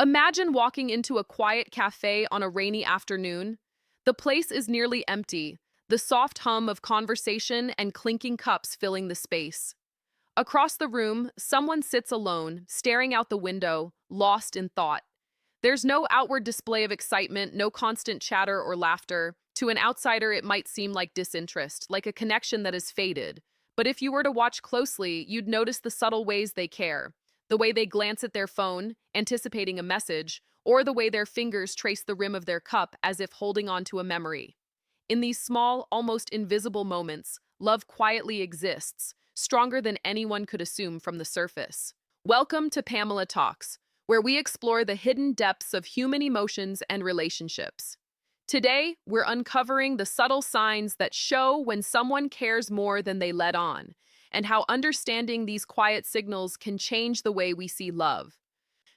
Imagine walking into a quiet cafe on a rainy afternoon. The place is nearly empty, the soft hum of conversation and clinking cups filling the space. Across the room, someone sits alone, staring out the window, lost in thought. There's no outward display of excitement, no constant chatter or laughter. To an outsider, it might seem like disinterest, like a connection that has faded. But if you were to watch closely, you'd notice the subtle ways they care. The way they glance at their phone, anticipating a message, or the way their fingers trace the rim of their cup as if holding on to a memory. In these small, almost invisible moments, love quietly exists, stronger than anyone could assume from the surface. Welcome to Pamela Talks, where we explore the hidden depths of human emotions and relationships. Today, we're uncovering the subtle signs that show when someone cares more than they let on, and how understanding these quiet signals can change the way we see love.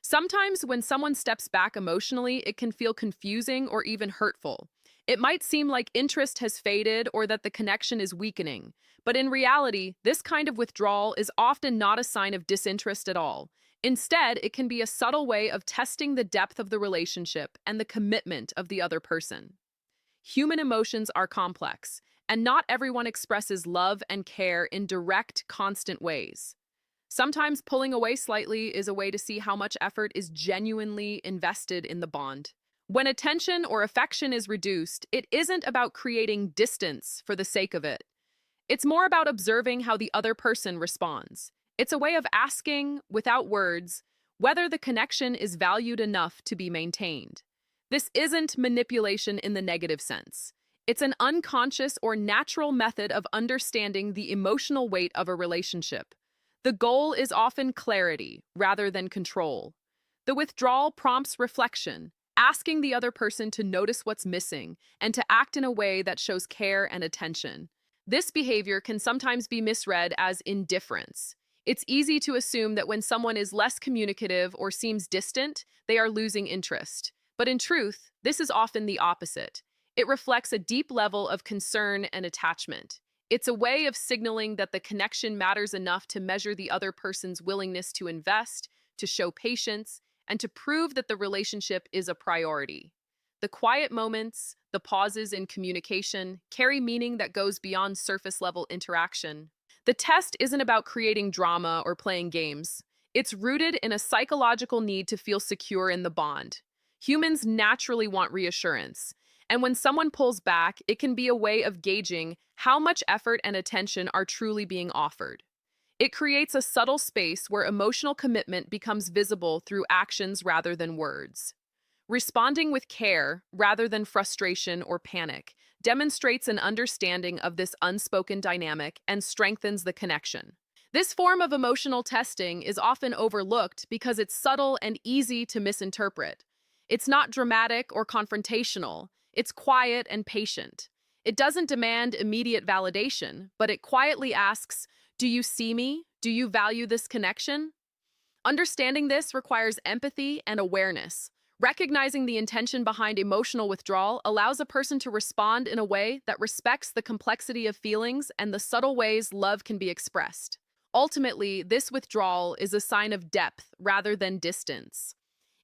Sometimes, when someone steps back emotionally, it can feel confusing or even hurtful. It might seem like interest has faded or that the connection is weakening, but in reality, this kind of withdrawal is often not a sign of disinterest at all. Instead, it can be a subtle way of testing the depth of the relationship and the commitment of the other person. Human emotions are complex, and not everyone expresses love and care in direct, constant ways. Sometimes pulling away slightly is a way to see how much effort is genuinely invested in the bond. When attention or affection is reduced, it isn't about creating distance for the sake of it. It's more about observing how the other person responds. It's a way of asking, without words, whether the connection is valued enough to be maintained. This isn't manipulation in the negative sense. It's an unconscious or natural method of understanding the emotional weight of a relationship. The goal is often clarity rather than control. The withdrawal prompts reflection, asking the other person to notice what's missing and to act in a way that shows care and attention. This behavior can sometimes be misread as indifference. It's easy to assume that when someone is less communicative or seems distant, they are losing interest. But in truth, this is often the opposite. It reflects a deep level of concern and attachment. It's a way of signaling that the connection matters enough to measure the other person's willingness to invest, to show patience, and to prove that the relationship is a priority. The quiet moments, the pauses in communication, carry meaning that goes beyond surface-level interaction. The test isn't about creating drama or playing games. It's rooted in a psychological need to feel secure in the bond. Humans naturally want reassurance, and when someone pulls back, it can be a way of gauging how much effort and attention are truly being offered. It creates a subtle space where emotional commitment becomes visible through actions rather than words. Responding with care, rather than frustration or panic, demonstrates an understanding of this unspoken dynamic and strengthens the connection. This form of emotional testing is often overlooked because it's subtle and easy to misinterpret. It's not dramatic or confrontational. It's quiet and patient. It doesn't demand immediate validation, but it quietly asks, "Do you see me? Do you value this connection?" Understanding this requires empathy and awareness. Recognizing the intention behind emotional withdrawal allows a person to respond in a way that respects the complexity of feelings and the subtle ways love can be expressed. Ultimately, this withdrawal is a sign of depth rather than distance.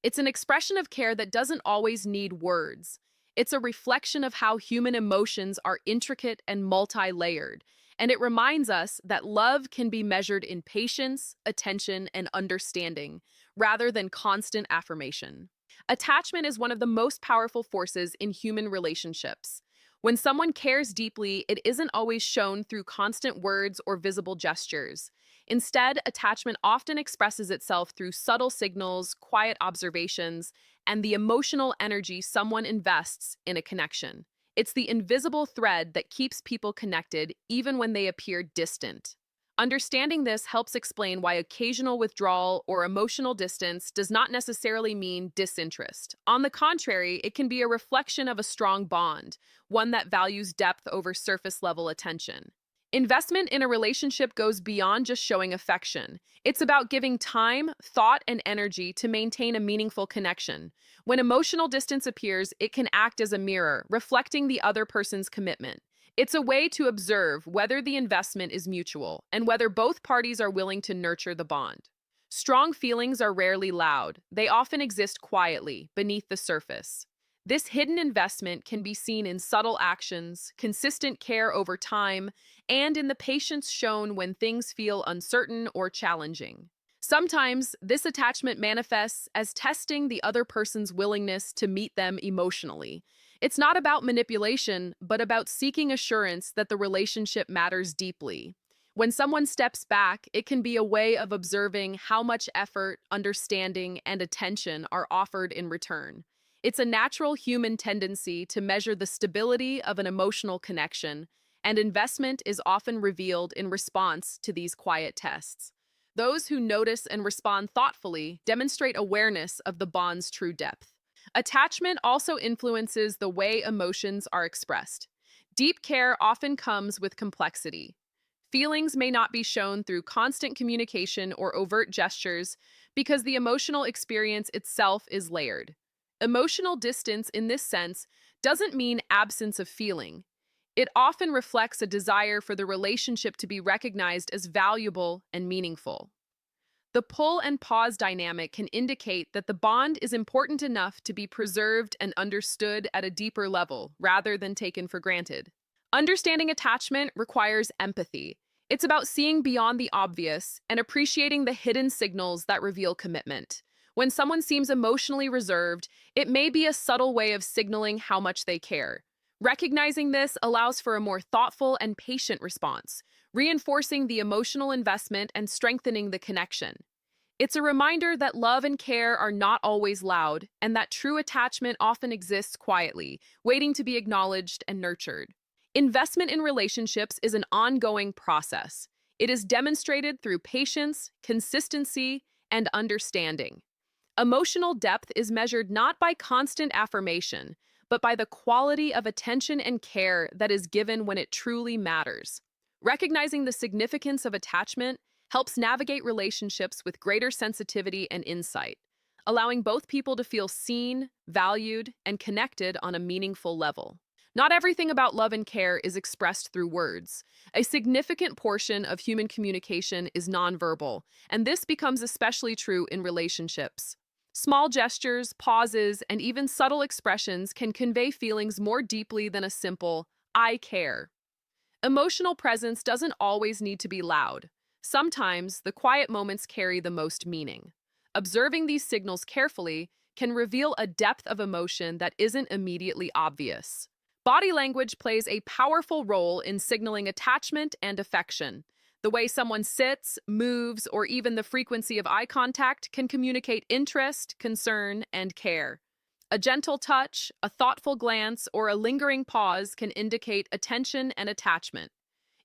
It's an expression of care that doesn't always need words. It's a reflection of how human emotions are intricate and multi-layered, and it reminds us that love can be measured in patience, attention, and understanding, rather than constant affirmation. Attachment is one of the most powerful forces in human relationships. When someone cares deeply, it isn't always shown through constant words or visible gestures. Instead, attachment often expresses itself through subtle signals, quiet observations, and the emotional energy someone invests in a connection. It's the invisible thread that keeps people connected even when they appear distant. Understanding this helps explain why occasional withdrawal or emotional distance does not necessarily mean disinterest. On the contrary, it can be a reflection of a strong bond, one that values depth over surface-level attention. Investment in a relationship goes beyond just showing affection. It's about giving time, thought, and energy to maintain a meaningful connection. When emotional distance appears, it can act as a mirror, reflecting the other person's commitment. It's a way to observe whether the investment is mutual and whether both parties are willing to nurture the bond. Strong feelings are rarely loud. They often exist quietly, beneath the surface. This hidden investment can be seen in subtle actions, consistent care over time, and in the patience shown when things feel uncertain or challenging. Sometimes, this attachment manifests as testing the other person's willingness to meet them emotionally. It's not about manipulation, but about seeking assurance that the relationship matters deeply. When someone steps back, it can be a way of observing how much effort, understanding, and attention are offered in return. It's a natural human tendency to measure the stability of an emotional connection, and investment is often revealed in response to these quiet tests. Those who notice and respond thoughtfully demonstrate awareness of the bond's true depth. Attachment also influences the way emotions are expressed. Deep care often comes with complexity. Feelings may not be shown through constant communication or overt gestures because the emotional experience itself is layered. Emotional distance, in this sense, doesn't mean absence of feeling. It often reflects a desire for the relationship to be recognized as valuable and meaningful. The pull and pause dynamic can indicate that the bond is important enough to be preserved and understood at a deeper level, rather than taken for granted. Understanding attachment requires empathy. It's about seeing beyond the obvious and appreciating the hidden signals that reveal commitment. When someone seems emotionally reserved, it may be a subtle way of signaling how much they care. Recognizing this allows for a more thoughtful and patient response, reinforcing the emotional investment and strengthening the connection. It's a reminder that love and care are not always loud, and that true attachment often exists quietly, waiting to be acknowledged and nurtured. Investment in relationships is an ongoing process. It is demonstrated through patience, consistency, and understanding. Emotional depth is measured not by constant affirmation, but by the quality of attention and care that is given when it truly matters. Recognizing the significance of attachment helps navigate relationships with greater sensitivity and insight, allowing both people to feel seen, valued, and connected on a meaningful level. Not everything about love and care is expressed through words. A significant portion of human communication is nonverbal, and this becomes especially true in relationships. Small gestures, pauses, and even subtle expressions can convey feelings more deeply than a simple, "I care." Emotional presence doesn't always need to be loud. Sometimes, the quiet moments carry the most meaning. Observing these signals carefully can reveal a depth of emotion that isn't immediately obvious. Body language plays a powerful role in signaling attachment and affection. The way someone sits, moves, or even the frequency of eye contact can communicate interest, concern, and care. A gentle touch, a thoughtful glance, or a lingering pause can indicate attention and attachment.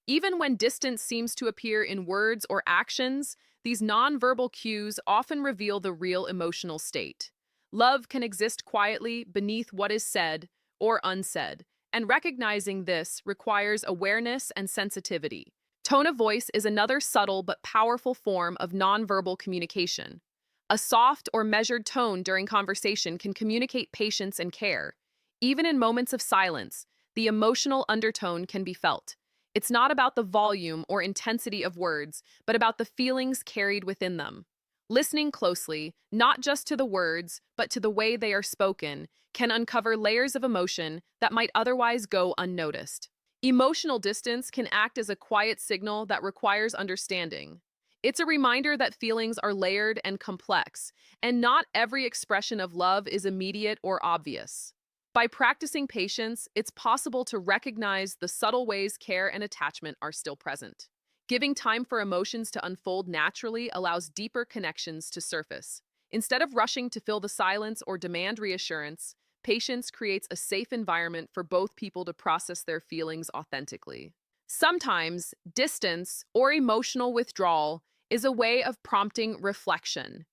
Even when distance seems to appear in words or actions, these nonverbal cues often reveal the real emotional state. Love can exist quietly beneath what is said or unsaid, and recognizing this requires awareness and sensitivity. Tone of voice is another subtle but powerful form of nonverbal communication. A soft or measured tone during conversation can communicate patience and care. Even in moments of silence, the emotional undertone can be felt. It's not about the volume or intensity of words, but about the feelings carried within them. Listening closely, not just to the words, but to the way they are spoken, can uncover layers of emotion that might otherwise go unnoticed. Emotional distance can act as a quiet signal that requires understanding. It's a reminder that feelings are layered and complex, and not every expression of love is immediate or obvious. By practicing patience, it's possible to recognize the subtle ways care and attachment are still present. Giving time for emotions to unfold naturally allows deeper connections to surface. Instead of rushing to fill the silence or demand reassurance, patience creates a safe environment for both people to process their feelings authentically. Sometimes, distance or emotional withdrawal is a way of prompting reflection.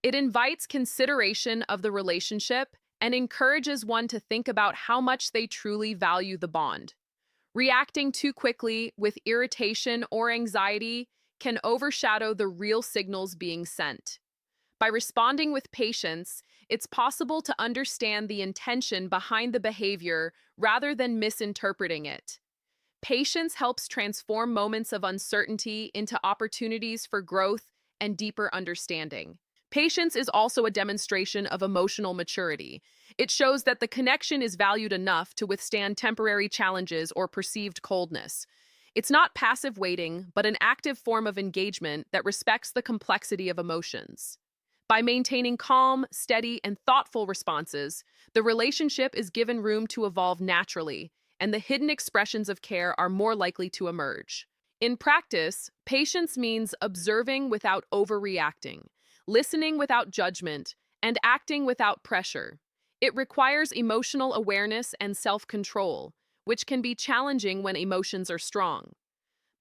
It invites consideration of the relationship and encourages one to think about how much they truly value the bond. Reacting too quickly with irritation or anxiety can overshadow the real signals being sent. By responding with patience, it's possible to understand the intention behind the behavior rather than misinterpreting it. Patience helps transform moments of uncertainty into opportunities for growth and deeper understanding. Patience is also a demonstration of emotional maturity. It shows that the connection is valued enough to withstand temporary challenges or perceived coldness. It's not passive waiting, but an active form of engagement that respects the complexity of emotions. By maintaining calm, steady, and thoughtful responses, the relationship is given room to evolve naturally, and the hidden expressions of care are more likely to emerge. In practice, patience means observing without overreacting, listening without judgment, and acting without pressure. It requires emotional awareness and self-control, which can be challenging when emotions are strong.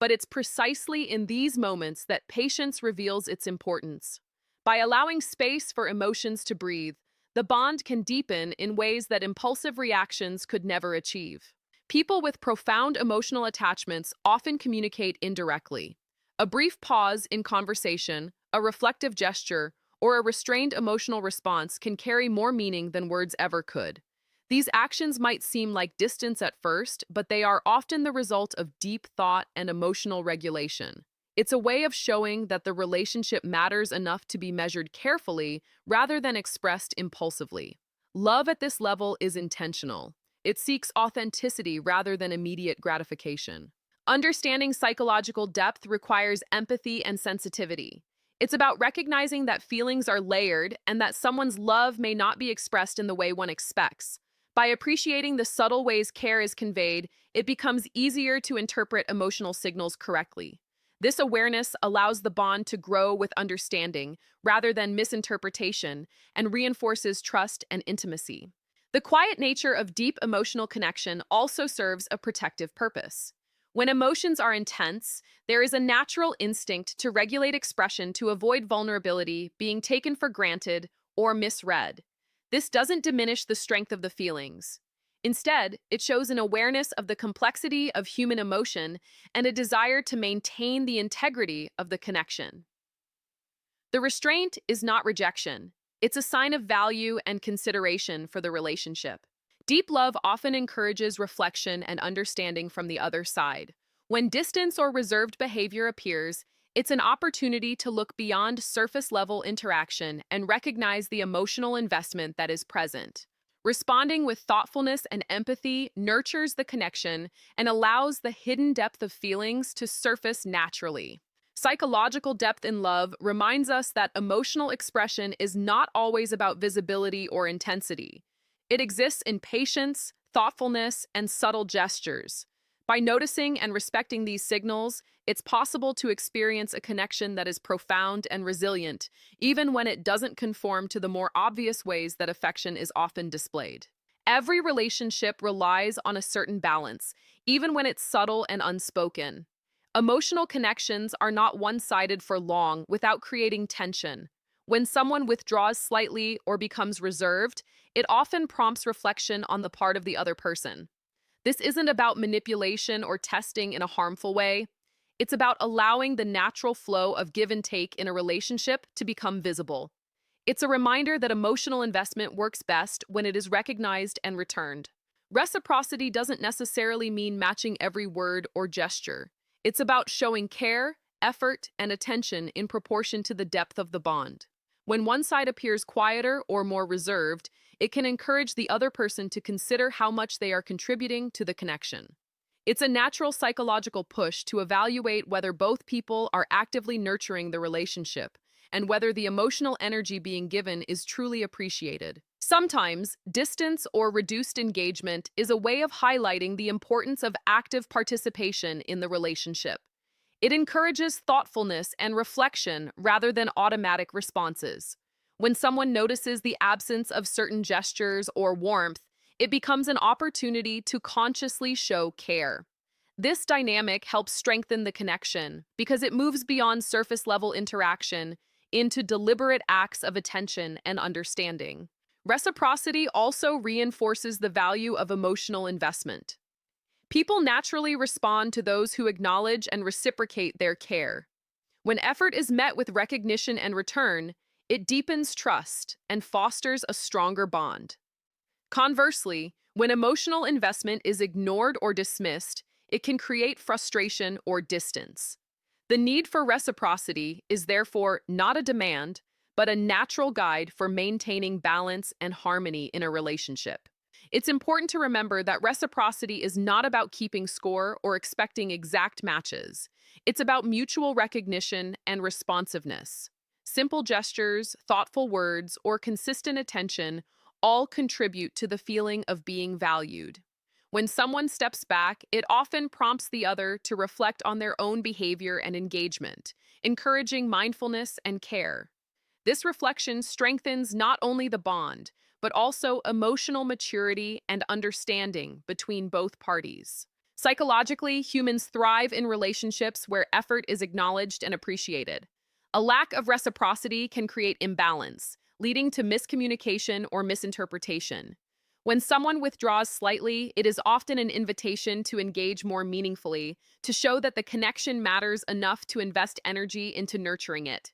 But it's precisely in these moments that patience reveals its importance. By allowing space for emotions to breathe, the bond can deepen in ways that impulsive reactions could never achieve. People with profound emotional attachments often communicate indirectly. A brief pause in conversation, a reflective gesture, or a restrained emotional response can carry more meaning than words ever could. These actions might seem like distance at first, but they are often the result of deep thought and emotional regulation. It's a way of showing that the relationship matters enough to be measured carefully rather than expressed impulsively. Love at this level is intentional. It seeks authenticity rather than immediate gratification. Understanding psychological depth requires empathy and sensitivity. It's about recognizing that feelings are layered and that someone's love may not be expressed in the way one expects. By appreciating the subtle ways care is conveyed, it becomes easier to interpret emotional signals correctly. This awareness allows the bond to grow with understanding rather than misinterpretation and reinforces trust and intimacy. The quiet nature of deep emotional connection also serves a protective purpose. When emotions are intense, there is a natural instinct to regulate expression to avoid vulnerability being taken for granted or misread. This doesn't diminish the strength of the feelings. Instead, it shows an awareness of the complexity of human emotion and a desire to maintain the integrity of the connection. The restraint is not rejection. It's a sign of value and consideration for the relationship. Deep love often encourages reflection and understanding from the other side. When distance or reserved behavior appears, it's an opportunity to look beyond surface-level interaction and recognize the emotional investment that is present. Responding with thoughtfulness and empathy nurtures the connection and allows the hidden depth of feelings to surface naturally. Psychological depth in love reminds us that emotional expression is not always about visibility or intensity. It exists in patience, thoughtfulness, and subtle gestures. By noticing and respecting these signals, it's possible to experience a connection that is profound and resilient, even when it doesn't conform to the more obvious ways that affection is often displayed. Every relationship relies on a certain balance, even when it's subtle and unspoken. Emotional connections are not one-sided for long without creating tension. When someone withdraws slightly or becomes reserved, it often prompts reflection on the part of the other person. This isn't about manipulation or testing in a harmful way. It's about allowing the natural flow of give and take in a relationship to become visible. It's a reminder that emotional investment works best when it is recognized and returned. Reciprocity doesn't necessarily mean matching every word or gesture. It's about showing care, effort, and attention in proportion to the depth of the bond. When one side appears quieter or more reserved, it can encourage the other person to consider how much they are contributing to the connection. It's a natural psychological push to evaluate whether both people are actively nurturing the relationship and whether the emotional energy being given is truly appreciated. Sometimes, distance or reduced engagement is a way of highlighting the importance of active participation in the relationship. It encourages thoughtfulness and reflection rather than automatic responses. When someone notices the absence of certain gestures or warmth, it becomes an opportunity to consciously show care. This dynamic helps strengthen the connection because it moves beyond surface-level interaction into deliberate acts of attention and understanding. Reciprocity also reinforces the value of emotional investment. People naturally respond to those who acknowledge and reciprocate their care. When effort is met with recognition and return, it deepens trust and fosters a stronger bond. Conversely, when emotional investment is ignored or dismissed, it can create frustration or distance. The need for reciprocity is therefore not a demand, but a natural guide for maintaining balance and harmony in a relationship. It's important to remember that reciprocity is not about keeping score or expecting exact matches. It's about mutual recognition and responsiveness. Simple gestures, thoughtful words, or consistent attention all contribute to the feeling of being valued. When someone steps back, it often prompts the other to reflect on their own behavior and engagement, encouraging mindfulness and care. This reflection strengthens not only the bond, but also emotional maturity and understanding between both parties. Psychologically, humans thrive in relationships where effort is acknowledged and appreciated. A lack of reciprocity can create imbalance, leading to miscommunication or misinterpretation. When someone withdraws slightly, it is often an invitation to engage more meaningfully, to show that the connection matters enough to invest energy into nurturing it.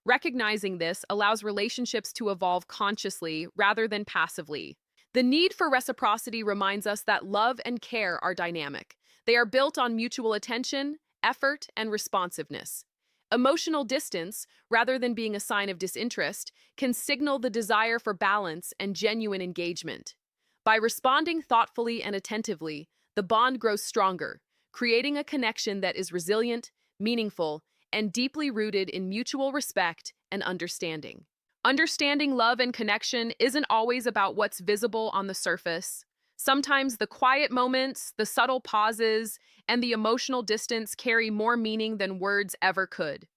Recognizing this allows relationships to evolve consciously rather than passively. The need for reciprocity reminds us that love and care are dynamic. They are built on mutual attention, effort, and responsiveness. Emotional distance, rather than being a sign of disinterest, can signal the desire for balance and genuine engagement. By responding thoughtfully and attentively, the bond grows stronger, creating a connection that is resilient, meaningful, and deeply rooted in mutual respect and understanding. Understanding love and connection isn't always about what's visible on the surface. Sometimes the quiet moments, the subtle pauses, and the emotional distance carry more meaning than words ever could.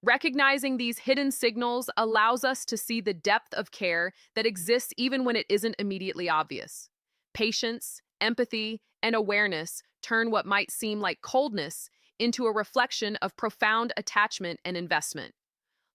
Recognizing these hidden signals allows us to see the depth of care that exists even when it isn't immediately obvious. Patience, empathy, and awareness turn what might seem like coldness into a reflection of profound attachment and investment.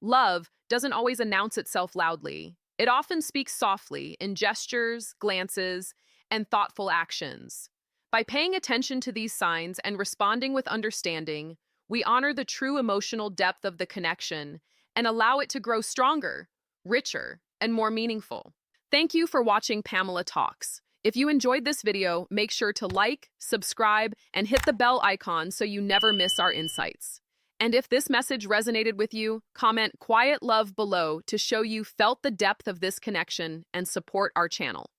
Love doesn't always announce itself loudly. It often speaks softly in gestures, glances, and thoughtful actions. By paying attention to these signs and responding with understanding, we honor the true emotional depth of the connection and allow it to grow stronger, richer, and more meaningful. Thank you for watching Pamela Talks. If you enjoyed this video, make sure to like, subscribe, and hit the bell icon so you never miss our insights. And if this message resonated with you, comment "Quiet Love" below to show you felt the depth of this connection and support our channel.